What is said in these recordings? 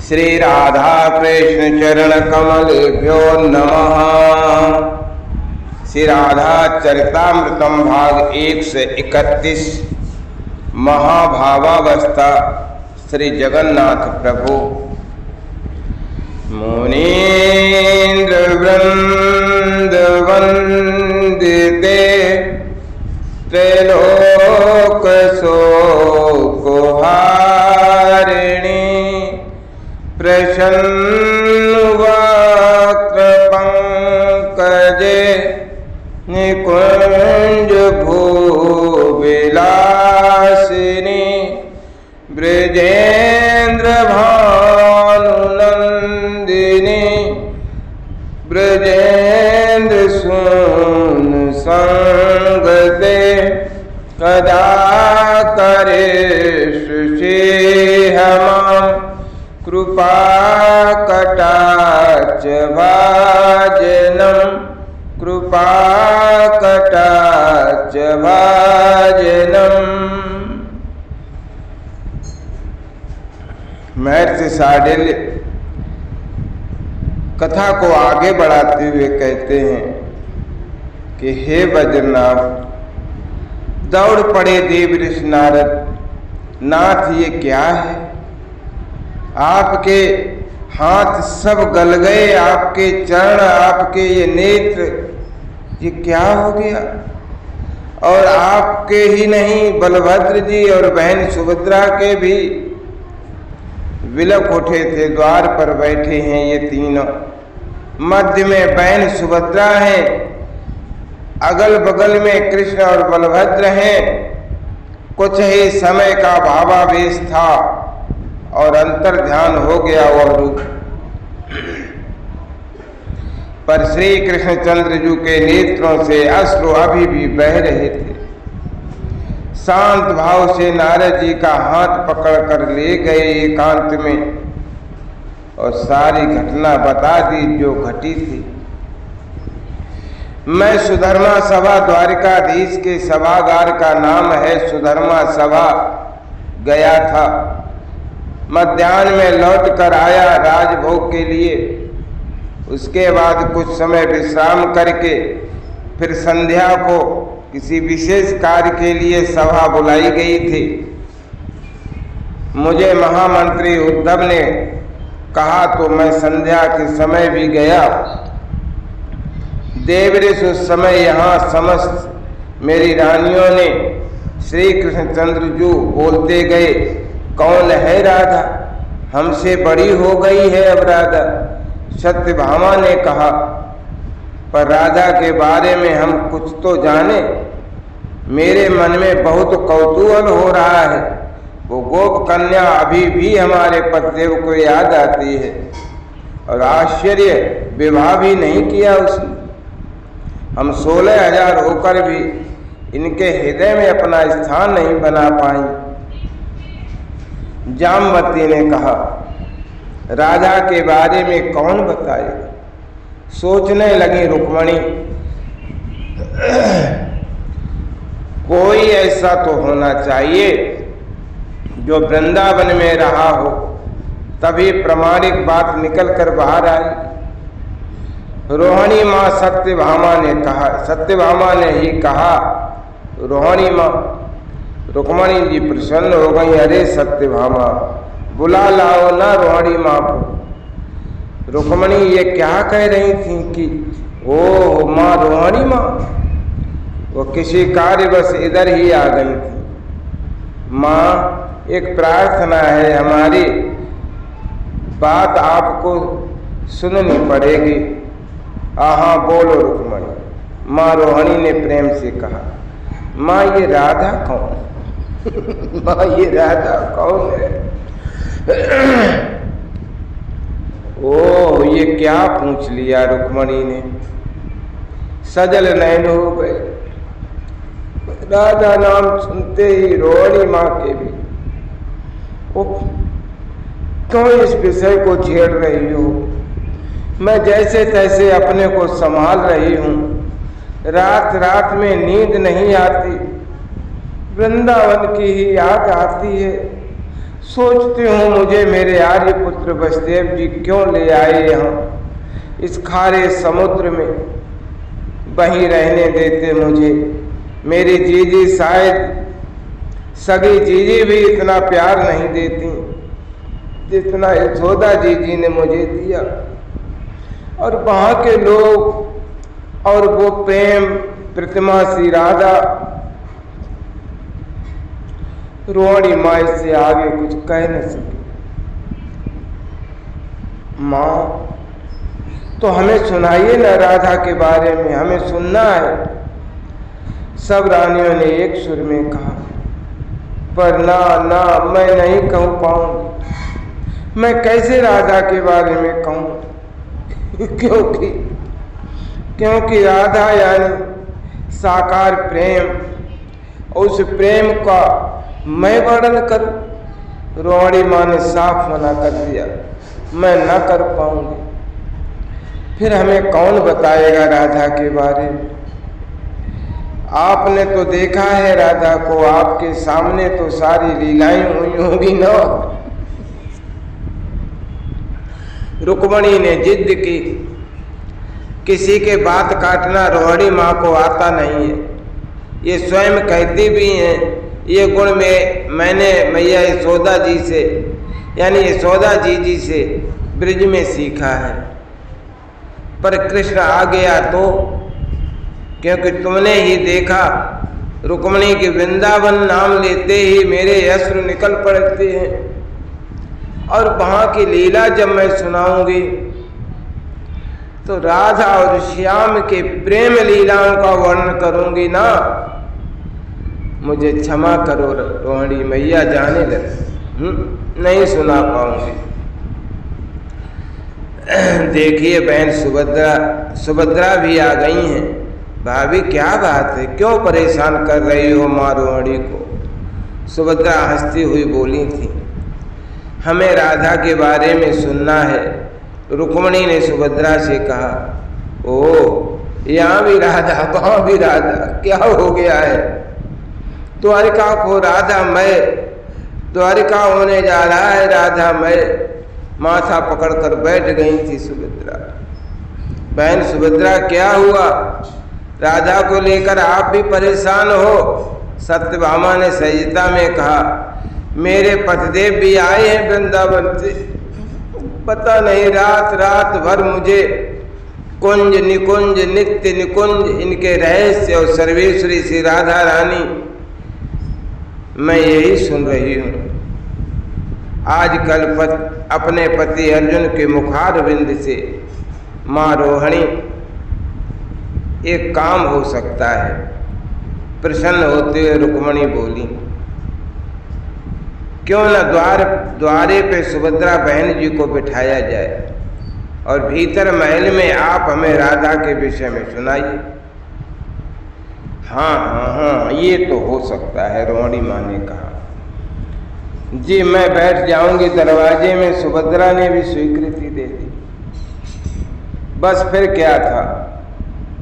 श्री राधा कृष्ण चरण कमलेभ्यो नमः। श्री राधा चरितामृतम भाग 131 महाभावावस्था श्री जगन्नाथ प्रभु। मुनीन्द्र वृंद वंदिते त्रैलोक शोकहारिणी प्रसन्न वक्त्र पंकजे निकुंज भूविलासिनी ब्रजेन्द्र भानुनंदिनी ब्रजेन्द्र सुन संगते कदा करे सुषेहमां कृपा कटाक्ष भाजनम कृपा कटाक्ष भाजनम। महर्षि शांडिल्य कथा को आगे बढ़ाते हुए कहते हैं कि हे बद्रीनाथ, दौड़ पड़े देव ऋषि नारद। नाथ, ये क्या है? आपके हाथ सब गल गए, आपके चरण, आपके ये नेत्र, ये क्या हो गया? और आपके ही नहीं, बलभद्र जी और बहन सुभद्रा के भी विलप उठे थे। द्वार पर बैठे हैं ये तीनों, मध्य में बहन सुभद्रा हैं, अगल बगल में कृष्ण और बलभद्र हैं। कुछ ही समय का भावावेश था और अंतर ध्यान हो गया वह रूप। पर श्री कृष्णचंद्र जी के नेत्रों से अश्रु अभी भी बह रहे थे। शांत भाव से नारद जी का हाथ पकड़कर ले गए एकांत में और सारी घटना बता दी जो घटी थी। मैं सुधर्मा सभा, द्वारिकाधीश के सभागार का नाम है सुधर्मा सभा, गया था। मध्याह्न में लौट कर आया राजभोग के लिए। उसके बाद कुछ समय विश्राम करके फिर संध्या को किसी विशेष कार्य के लिए सभा बुलाई गई थी। मुझे महामंत्री उद्धव ने कहा तो मैं संध्या के समय भी गया। देवऋषि उस समय यहाँ समस्त मेरी रानियों ने श्री कृष्णचंद्र जी बोलते गए, कौन है राधा? हमसे बड़ी हो गई है अब राधा। सत्यभामा ने कहा, पर राधा के बारे में हम कुछ तो जाने। मेरे मन में बहुत कौतूहल हो रहा है। वो गोप कन्या अभी भी हमारे पतिदेव को याद आती है और आश्चर्य, विवाह भी नहीं किया उसने। हम 16,000 होकर भी इनके हृदय में अपना स्थान नहीं बना पाई। जामवती ने कहा, राधा के बारे में कौन बताएगा? सोचने लगी रुक्मणी, कोई ऐसा तो होना चाहिए जो वृंदावन में रहा हो, तभी प्रामाणिक बात निकल कर बाहर आई। रोहिणी माँ सत्यभामा ने कहा, सत्यभामा ने ही कहा, रोहिणी माँ। रुक्मणी जी प्रसन्न हो गई। अरे सत्यभामा, बुला लाओ ना रोहिणी माँ को। रुक्मणी ये क्या कह रही थी कि ओ माँ रोहिणी माँ? वो किसी कार्यवश इधर ही आ गई थी। माँ, एक प्रार्थना है हमारी, बात आपको सुननी पड़ेगी। हाँ बोलो रुक्मणी। माँ रोहिणी ने प्रेम से कहा, माँ ये राधा कौन? माँ ये राधा कौन है? ओह, ये क्या पूछ लिया रुक्मणी ने। सजल नयन हो गए। राधा नाम सुनते ही रोहिणी माँ के भी, क्यों इस विषय को छेड़ रही हो? मैं जैसे तैसे अपने को संभाल रही हूँ। रात रात में नींद नहीं आती, वृंदावन की ही याद आती है। सोचती हूँ मुझे मेरे आर्यपुत्र वसुदेव जी क्यों ले आए यहाँ इस खारे समुद्र में, वहीं रहने देते मुझे। मेरी जीजी शायद सगी जीजी भी इतना प्यार नहीं देती जितना यशोदा जीजी ने मुझे दिया। और वहाँ के लोग और वो प्रेम प्रतिमा श्री राधा, रोहिणी माँ इससे आगे कुछ कह न सके। माँ तो हमें सुनाइए ना राधा के बारे में, हमें सुनना है। सब रानियों ने एक सुर में कहा, पर ना ना मैं नहीं कह पाऊंगी। मैं कैसे राधा के बारे में कहूँ क्योंकि राधा यानी साकार प्रेम, उस प्रेम का मैं वर्णन करूं। रोहिणी माँ ने साफ मना कर दिया, मैं न कर पाऊंगी। फिर हमें कौन बताएगा राधा के बारे में? आपने तो देखा है राधा को, आपके सामने तो सारी लीलाएं हुई होंगी ना। रुक्मणी ने जिद की, किसी के बात काटना रोहिणी माँ को आता नहीं है। ये स्वयं कहती भी हैं, ये गुण में मैंने मैया यशोदा जी से यानी यशोदा जी से ब्रिज में सीखा है। पर कृष्ण आ गया तो, क्योंकि तुमने ही देखा रुक्मणी के वृंदावन नाम लेते ही मेरे अश्रु निकल पड़ते हैं। और वहाँ की लीला जब मैं सुनाऊंगी तो राधा और श्याम के प्रेम लीलाओं का वर्णन करूंगी ना। मुझे क्षमा करो रोहिणी मैया, जाने लगे, नहीं सुना पाऊंगी। देखिए बहन सुभद्रा भी आ गई हैं। भाभी क्या बात है, क्यों परेशान कर रही हो माँ रोहिणी को? सुभद्रा हंसती हुई बोली थी, हमें राधा के बारे में सुनना है। रुक्मणी ने सुभद्रा से कहा, ओ यहाँ भी राधा, वहाँ भी राधा, क्या हो गया है? द्वारिका को राधा मैं, द्वारिका होने जा रहा है राधा मैं। माथा पकड़कर बैठ गई थी सुभद्रा। बहन सुभद्रा क्या हुआ? राधा को लेकर आप भी परेशान हो? सत्यभामा ने सहजता में कहा, मेरे पतिदेव भी आए हैं वृंदावन से। पता नहीं रात रात भर मुझे कुंज निकुंज नित्य निकुंज इनके रहस्य और सर्वेश्वरी श्री राधा रानी मैं यही सुन रही हूँ। आजकल अपने पति अर्जुन के मुखार बिंद से माँ रोहिणी एक काम हो सकता है। प्रसन्न होते हुए रुक्मणी बोली, क्यों न द्वारे पे सुभद्रा बहन जी को बिठाया जाए और भीतर महल में आप हमें राधा के विषय में सुनाइए। हाँ हाँ हाँ, ये तो हो सकता है, रोहिणी माँ ने कहा। जी मैं बैठ जाऊंगी दरवाजे में। सुभद्रा ने भी स्वीकृति दे दी। बस फिर क्या था,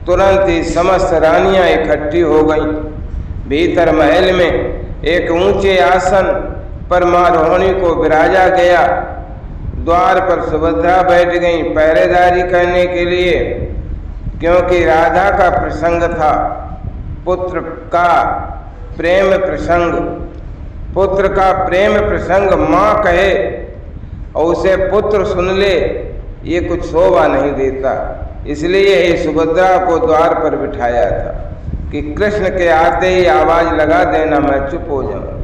तुरंत ही समस्त रानियां इकट्ठी हो गईं। भीतर महल में एक ऊंचे आसन पर माँ रोहिणी को विराजा गया। द्वार पर सुभद्रा बैठ गई पहरेदारी करने के लिए, क्योंकि राधा का प्रसंग था, पुत्र का प्रेम प्रसंग। पुत्र का प्रेम प्रसंग माँ कहे और उसे पुत्र सुन ले, ये कुछ शोभा नहीं देता। इसलिए ही सुभद्रा को द्वार पर बिठाया था कि कृष्ण के आते ही आवाज लगा देना, मैं चुप हो जाऊं।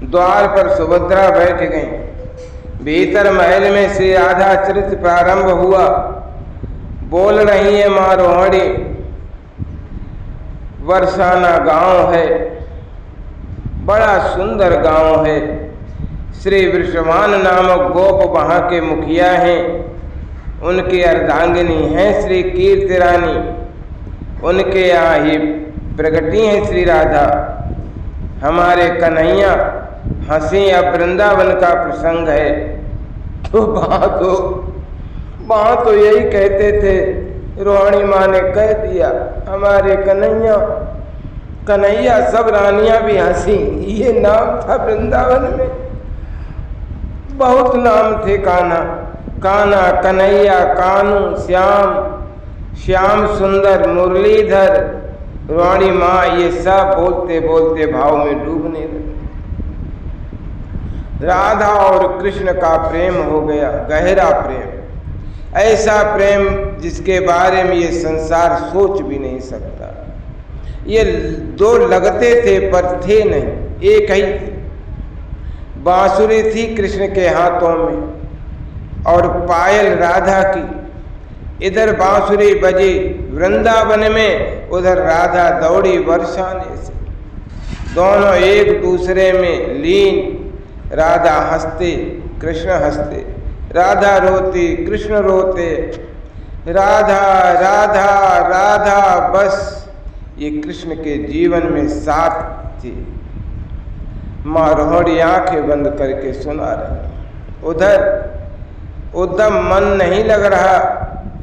द्वार पर सुभद्रा बैठ गई। भीतर महल में श्री राधा चरित्र प्रारंभ हुआ। बोल रही है माँ रोहिणी, बरसाना गांव है, बड़ा सुंदर गांव है। श्री वृषभान नामक गोप वहाँ के मुखिया हैं। उनकी अर्धांगिनी हैं श्री कीर्ति रानी। उनके यहाँ ही प्रगटी है श्री राधा। हमारे कन्हैया हंसी अब वृंदावन का प्रसंग है। तो वहाँ तो यही कहते थे, रोहिणी माँ ने कह दिया, हमारे कन्हैया। सब रानियां भी हंसी। ये नाम था वृंदावन में। बहुत नाम थे कान्हा, कान्हा, कन्हैया, कानू, श्याम, श्याम सुंदर, मुरलीधर, रोहाणी माँ, ये सब बोलते बोलते भाव में डूबने लगे। राधा और कृष्ण का प्रेम हो गया, गहरा प्रेम, ऐसा प्रेम जिसके बारे में ये संसार सोच भी नहीं सकता। ये दो लगते थे पर थे नहीं, एक ही थे। बांसुरी थी कृष्ण के हाथों में और पायल राधा की। इधर बांसुरी बजी वृंदावन में, उधर राधा दौड़ी बरसाने से। दोनों एक दूसरे में लीन। राधा हंसते, कृष्ण हंसते, राधा रोती, कृष्ण रोते। राधा राधा राधा, बस ये कृष्ण के जीवन में साथ थी। माँ रोहड़ी आंखें बंद करके सुना रही। उधर उद्धम मन नहीं लग रहा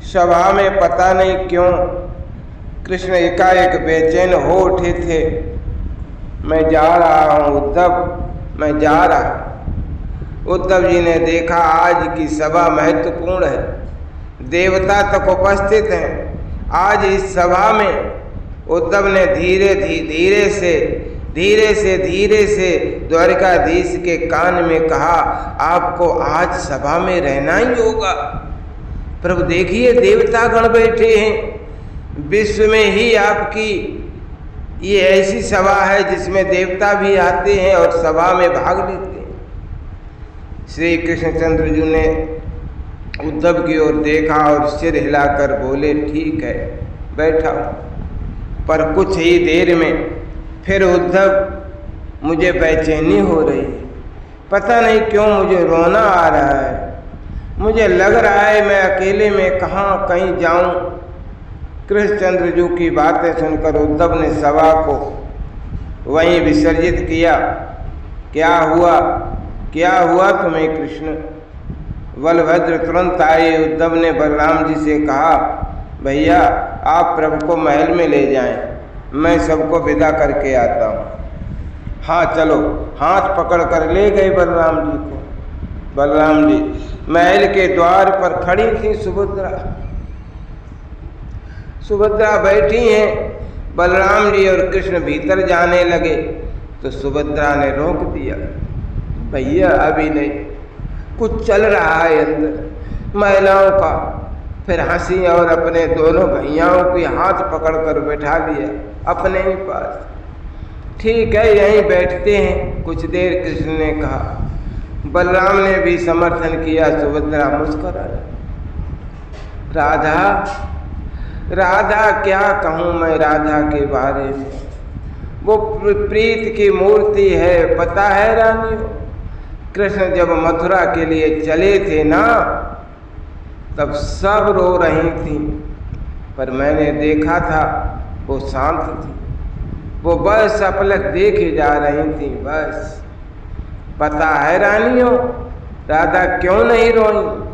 सभा में, पता नहीं क्यों। कृष्ण एकाएक बेचैन हो उठे थे। मैं जा रहा हूँ उद्धव, मैं जा रहा। उद्धव जी ने देखा आज की सभा महत्वपूर्ण है, देवता तक उपस्थित हैं। आज इस सभा में उद्धव ने धीरे से द्वारिकाधीश के कान में कहा, आपको आज सभा में रहना ही होगा। प्रभु देखिए देवतागण बैठे हैं, विश्व में ही आपकी ये ऐसी सभा है जिसमें देवता भी आते हैं और सभा में भाग लेते हैं। श्री कृष्णचंद्र जी ने उद्धव की ओर देखा और सिर हिलाकर बोले, ठीक है बैठा हूँ। पर कुछ ही देर में फिर उद्धव, मुझे बेचैनी हो रही है, पता नहीं क्यों मुझे रोना आ रहा है। मुझे लग रहा है मैं अकेले में कहाँ कहीं जाऊं। कृष्णचंद्र जी की बातें सुनकर उद्धव ने सभा को वहीं विसर्जित किया। क्या हुआ तुम्हें कृष्ण? बलभद्र तुरंत आए। उद्धव ने बलराम जी से कहा, भैया आप प्रभु को महल में ले जाएं, मैं सबको विदा करके आता हूँ। हाँ चलो। हाथ पकड़ कर ले गए बलराम जी को। बलराम जी महल के द्वार पर खड़ी थी सुभद्रा बैठी हैं। बलराम जी और कृष्ण भीतर जाने लगे तो सुभद्रा ने रोक दिया, भैया अभी नहीं, कुछ चल रहा है अंदर महिलाओं का। फिर हंसी और अपने दोनों भैयाओं के हाथ पकड़कर बैठा लिया अपने ही पास। ठीक है यहीं बैठते हैं कुछ देर, कृष्ण ने कहा। बलराम ने भी समर्थन किया। सुभद्रा मुस्कुराई। राधा क्या कहूँ मैं राधा के बारे में, वो प्रीत की मूर्ति है, पता है रानियों। कृष्ण जब मथुरा के लिए चले थे ना, तब सब रो रही थी, पर मैंने देखा था वो शांत थी। वो बस अपलक देखे जा रही थी बस। पता है रानियों राधा क्यों नहीं रोई?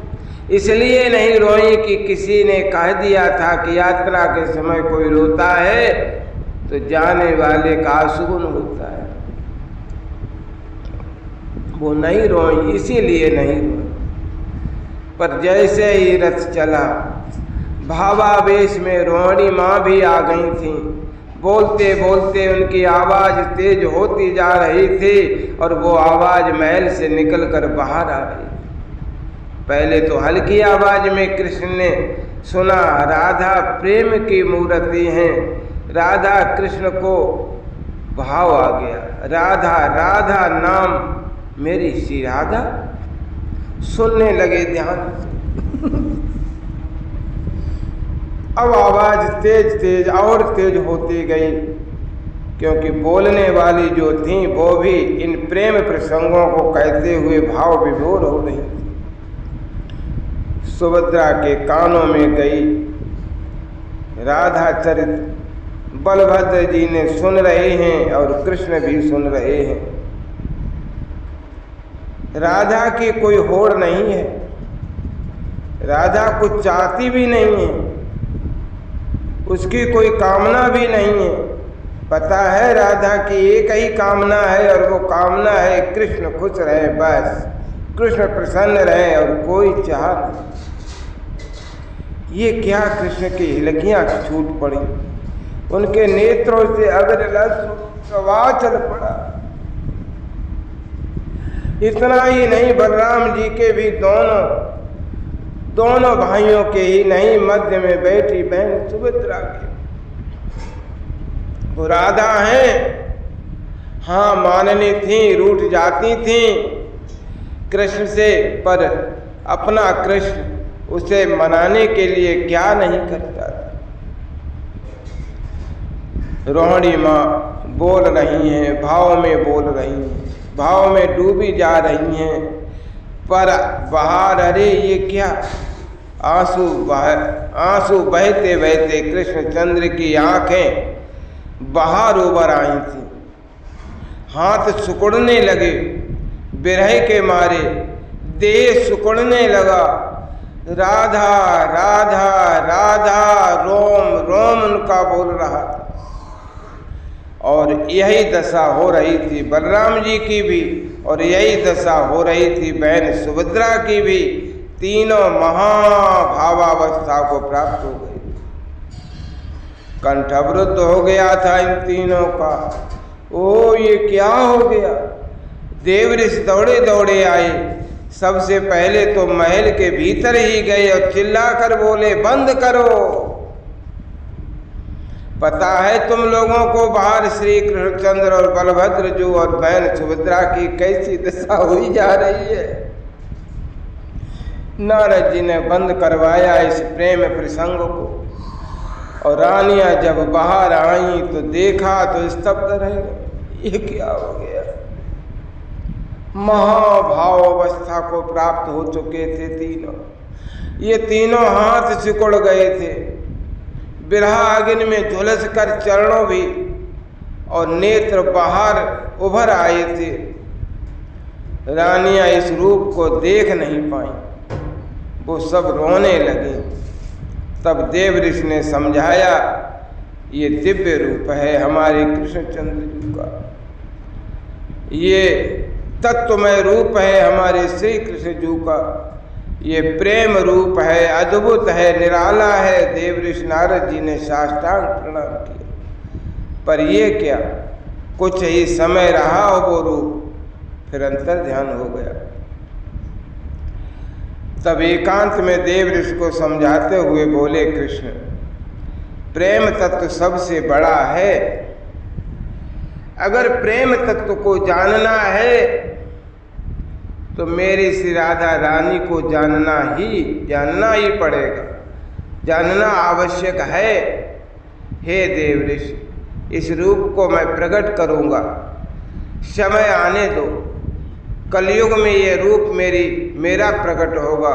इसलिए नहीं रोई कि किसी ने कह दिया था कि यात्रा के समय कोई रोता है तो जाने वाले का अशुभ होता है। वो नहीं रोई, इसीलिए नहीं रोई। पर जैसे ही रथ चला, भावावेश में रोहिणी माँ भी आ गई थी। बोलते बोलते उनकी आवाज तेज होती जा रही थी और वो आवाज महल से निकलकर बाहर आ रही। पहले तो हल्की आवाज में कृष्ण ने सुना, राधा प्रेम की मूर्ति हैं। राधा कृष्ण को भाव आ गया, राधा राधा नाम मेरी सी राधा। सुनने लगे ध्यान से। अब आवाज तेज और तेज होती गई, क्योंकि बोलने वाली जो थी वो भी इन प्रेम प्रसंगों को कहते हुए भाव विभोर हो रही थी। सुभद्रा के कानों में गई राधा चरित। बलभद्र जी ने सुन रहे हैं और कृष्ण भी सुन रहे हैं। राधा की कोई होड़ नहीं है, राधा कुछ चाहती भी नहीं है, उसकी कोई कामना भी नहीं है। पता है राधा की एक ही कामना है और वो कामना है कृष्ण खुश रहे, बस कृष्ण प्रसन्न रहे और कोई चाह नहीं। ये क्या कृष्ण की हिलकियां छूट पड़ी, उनके नेत्रों से अग्रलस प्रवाह चल पड़ा। इतना ही नहीं, बलराम जी के भी दोनों भाइयों के ही नहीं, मध्य में बैठी बहन सुभद्रा की, वो राधा है, हाँ माननी थी, रूठ जाती थी कृष्ण से, पर अपना कृष्ण उसे मनाने के लिए क्या नहीं करता था। रोहिणी माँ बोल रही हैं, भाव में बोल रही हैं, भाव में डूबी जा रही हैं, पर बाहर अरे ये क्या, आंसू बहते बहते कृष्णचंद्र की आंखें बाहर उभर आई थी, हाथ सिकुड़ने लगे, बिरह के मारे देह सिकुड़ने लगा। राधा राधा राधा रोम रोम उनका बोल रहा था। और यही दशा हो रही थी बलराम जी की भी, और यही दशा हो रही थी बहन सुभद्रा की भी। तीनों महाभावावस्था को प्राप्त हो गई, कंठवरुद्ध हो गया था इन तीनों का। ओ ये क्या हो गया। देवऋषि दौड़े दौड़े आए, सबसे पहले तो महल के भीतर ही गए और चिल्लाकर बोले बंद करो, पता है तुम लोगों को बाहर श्री कृष्णचंद्र और बलभद्र जो और बहन सुभद्रा की कैसी दशा हुई जा रही है। नारद जी ने बंद करवाया इस प्रेम प्रसंग को, और रानियां जब बाहर आई तो देखा तो स्तब्ध रह गई, ये क्या हो गया। महाभाव अवस्था को प्राप्त हो चुके थे तीनों, ये तीनों हाथ सिकुड़ गए थे, बिरहा अग्नि में झुलस कर चरणों भी और नेत्र बाहर उभर आए थे। रानियां इस रूप को देख नहीं पाई, वो सब रोने लगी। तब देवऋषि ने समझाया ये दिव्य रूप है हमारे कृष्णचंद्र जी का, ये तत्वमय रूप है हमारे श्री कृष्ण जी का, ये प्रेम रूप है, अद्भुत है, निराला है। देवऋषि नारद जी ने साष्टांग प्रणाम किया। पर ये क्या, कुछ ही समय रहा वो रूप, फिर अंतर ध्यान हो गया। तब एकांत में देवऋषि को समझाते हुए बोले कृष्ण, प्रेम तत्व सबसे बड़ा है, अगर प्रेम तत्व को जानना है तो मेरी श्री राधा रानी को जानना ही पड़ेगा, जानना आवश्यक है। हे देवऋषि, इस रूप को मैं प्रकट करूंगा, समय आने दो, कलयुग में ये रूप मेरा प्रकट होगा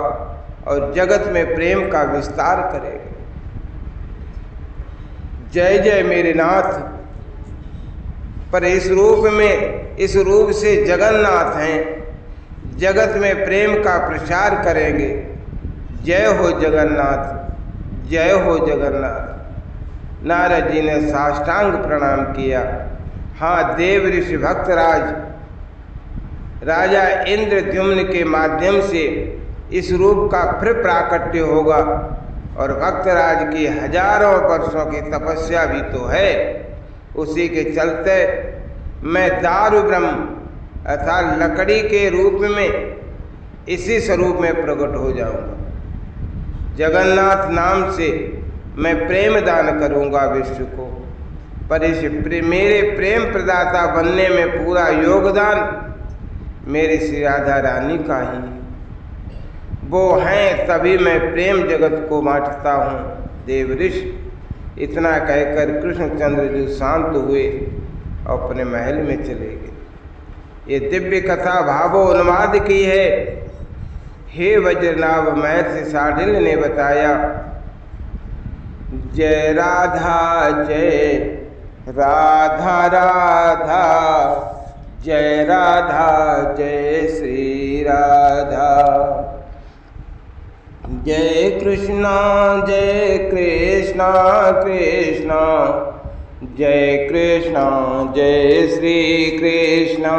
और जगत में प्रेम का विस्तार करेगा। जय जय मेरे नाथ। पर इस रूप से जगन्नाथ हैं, जगत में प्रेम का प्रचार करेंगे। जय हो जगन्नाथ, जय हो जगन्नाथ। नारद जी ने साष्टांग प्रणाम किया। हाँ, देवऋषि भक्तराज राजा इंद्रद्युम्न के माध्यम से इस रूप का फिर प्राकट्य होगा, और भक्तराज की हजारों वर्षों की तपस्या भी तो है। उसी के चलते मैं दारु ब्रह्म अर्थात लकड़ी के रूप में इसी स्वरूप में प्रकट हो जाऊंगा। जगन्नाथ नाम से मैं प्रेम दान करूंगा विश्व को, पर इस मेरे प्रेम प्रदाता बनने में पूरा योगदान मेरी श्री राधा रानी का ही, वो हैं तभी मैं प्रेम जगत को बांटता हूँ। देवऋषि इतना कहकर कृष्णचंद्र जी शांत हुए और अपने महल में चले गए। ये दिव्य कथा भावोन्माद की है। हे वज्रनाभ महर्षि शार्दूल ने बताया, जय राधा राधा राधा, जय राधा जय श्री राधा, जय कृष्णा कृष्णा, जय कृष्णा जय श्री कृष्णा।